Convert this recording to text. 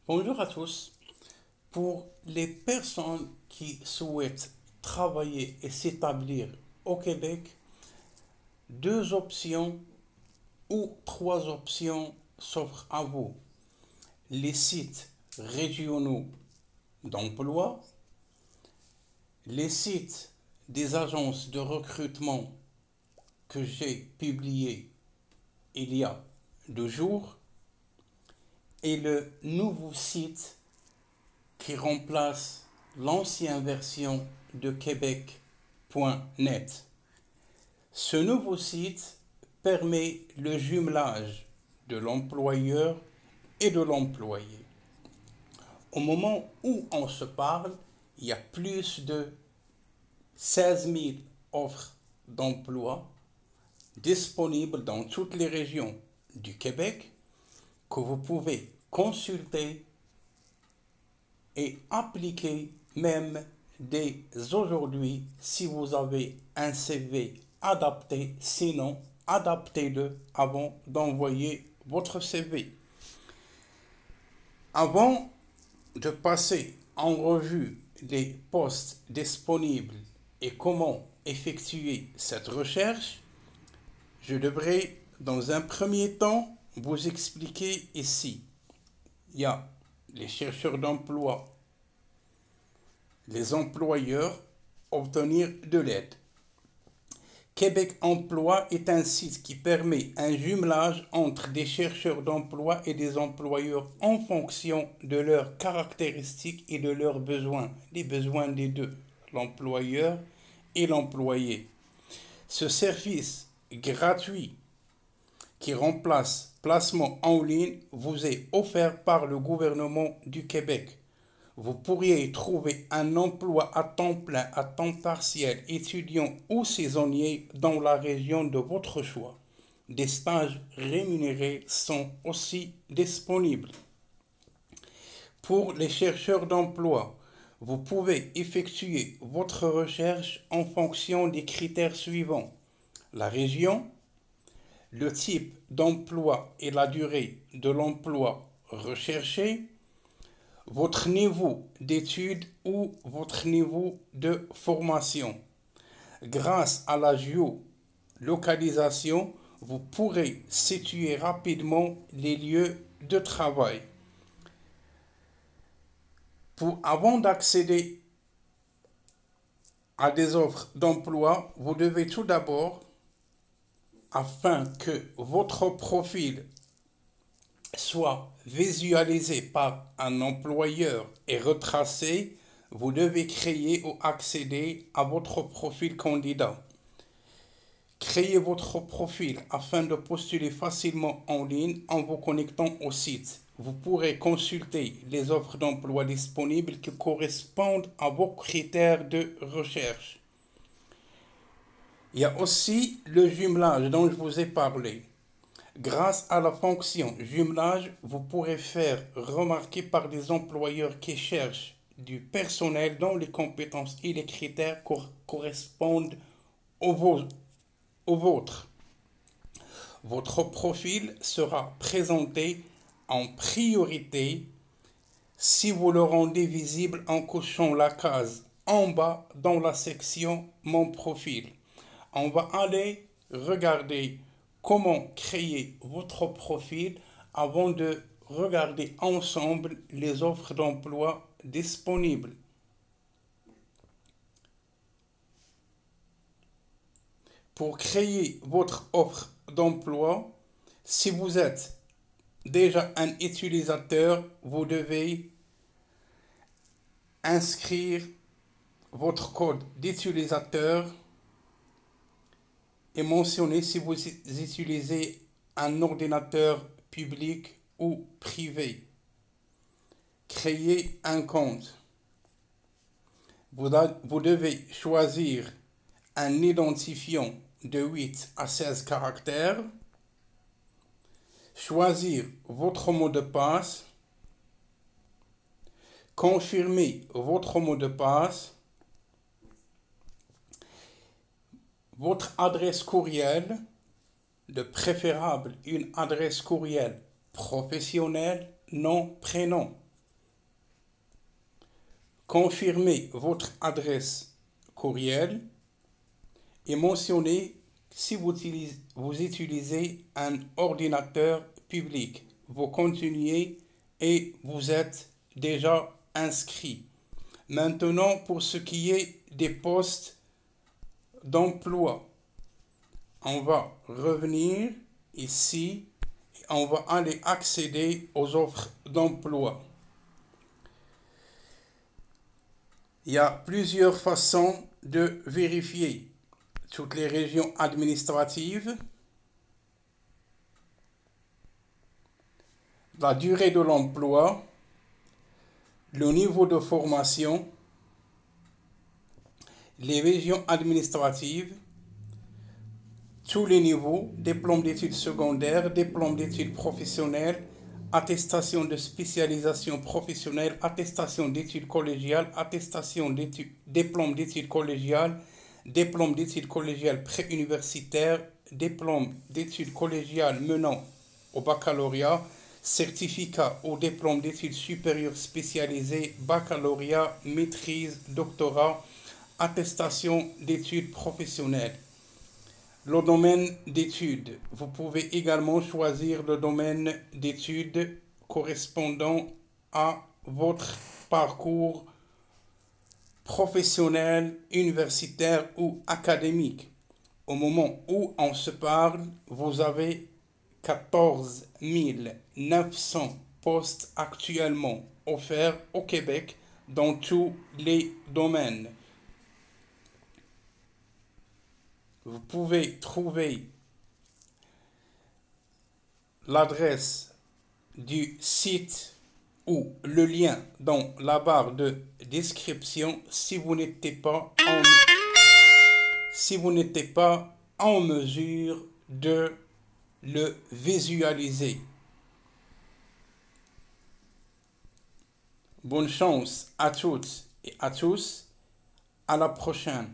Bonjour à tous. Pour les personnes qui souhaitent travailler et s'établir au Québec, deux options ou trois options s'offrent à vous. Les sites régionaux d'emploi, les sites des agences de recrutement que j'ai publiés il y a 2 jours et le nouveau site qui remplace l'ancienne version de québec.net. Ce nouveau site permet le jumelage de l'employeur et de l'employé. Au moment où on se parle, il y a plus de 16 000 offres d'emploi disponibles dans toutes les régions du Québec que vous pouvez consulter et appliquer même dès aujourd'hui si vous avez un CV adapté. Sinon, adaptez-le avant d'envoyer votre CV. Avant de passer en revue les postes disponibles et comment effectuer cette recherche, je devrais dans un premier temps vous expliquer ici. Il y a les chercheurs d'emploi, les employeurs, obtenir de l'aide. Québec Emploi est un site qui permet un jumelage entre des chercheurs d'emploi et des employeurs en fonction de leurs caractéristiques et de leurs besoins, les besoins des deux, l'employeur et l'employé. Ce service gratuit qui remplace placement en ligne vous est offert par le gouvernement du Québec. Vous pourriez trouver un emploi à temps plein, à temps partiel, étudiant ou saisonnier dans la région de votre choix. Des stages rémunérés sont aussi disponibles. Pour les chercheurs d'emploi, vous pouvez effectuer votre recherche en fonction des critères suivants: la région, le type d'emploi et la durée de l'emploi recherché, votre niveau d'études ou votre niveau de formation. Grâce à la géolocalisation, vous pourrez situer rapidement les lieux de travail. Avant d'accéder à des offres d'emploi, vous devez tout d'abord, afin que votre profil soit visualisé par un employeur et retracé, vous devez créer ou accéder à votre profil candidat. Créez votre profil afin de postuler facilement en ligne en vous connectant au site. Vous pourrez consulter les offres d'emploi disponibles qui correspondent à vos critères de recherche. Il y a aussi le jumelage dont je vous ai parlé. Grâce à la fonction jumelage, vous pourrez faire remarquer par des employeurs qui cherchent du personnel dont les compétences et les critères correspondent aux vôtres. Votre profil sera présenté en priorité si vous le rendez visible en cochant la case en bas dans la section Mon profil. On va aller regarder comment créer votre profil avant de regarder ensemble les offres d'emploi disponibles. Pour créer votre offre d'emploi, si vous êtes déjà un utilisateur, vous devez inscrire votre code d'utilisateur et mentionner si vous utilisez un ordinateur public ou privé. Créer un compte. Vous devez choisir un identifiant de 8 à 16 caractères. Choisir votre mot de passe. Confirmer votre mot de passe. Votre adresse courriel, de préférable une adresse courriel professionnelle, nom, prénom. confirmez votre adresse courriel et mentionnez si vous utilisez un ordinateur public. Vous continuez et vous êtes déjà inscrit. Maintenant, pour ce qui est des postes d'emploi, on va revenir ici et on va aller accéder aux offres d'emploi. Il y a plusieurs façons de vérifier toutes les régions administratives, la durée de l'emploi, le niveau de formation, les régions administratives, tous les niveaux, diplôme d'études secondaires, diplôme d'études professionnelles, attestation de spécialisation professionnelle, attestation d'études collégiales, attestation d'études, diplôme d'études collégiales, diplôme d'études collégiales préuniversitaires, diplôme d'études collégiales menant au baccalauréat, certificat ou diplôme d'études supérieures spécialisées, baccalauréat, maîtrise, doctorat, attestation d'études professionnelles. Le domaine d'études. Vous pouvez également choisir le domaine d'études correspondant à votre parcours professionnel, universitaire ou académique. Au moment où on se parle, vous avez 14 900 postes actuellement offerts au Québec dans tous les domaines. Vous pouvez trouver l'adresse du site ou le lien dans la barre de description si vous n'êtes pas en mesure de le visualiser. Bonne chance à toutes et à tous. À la prochaine.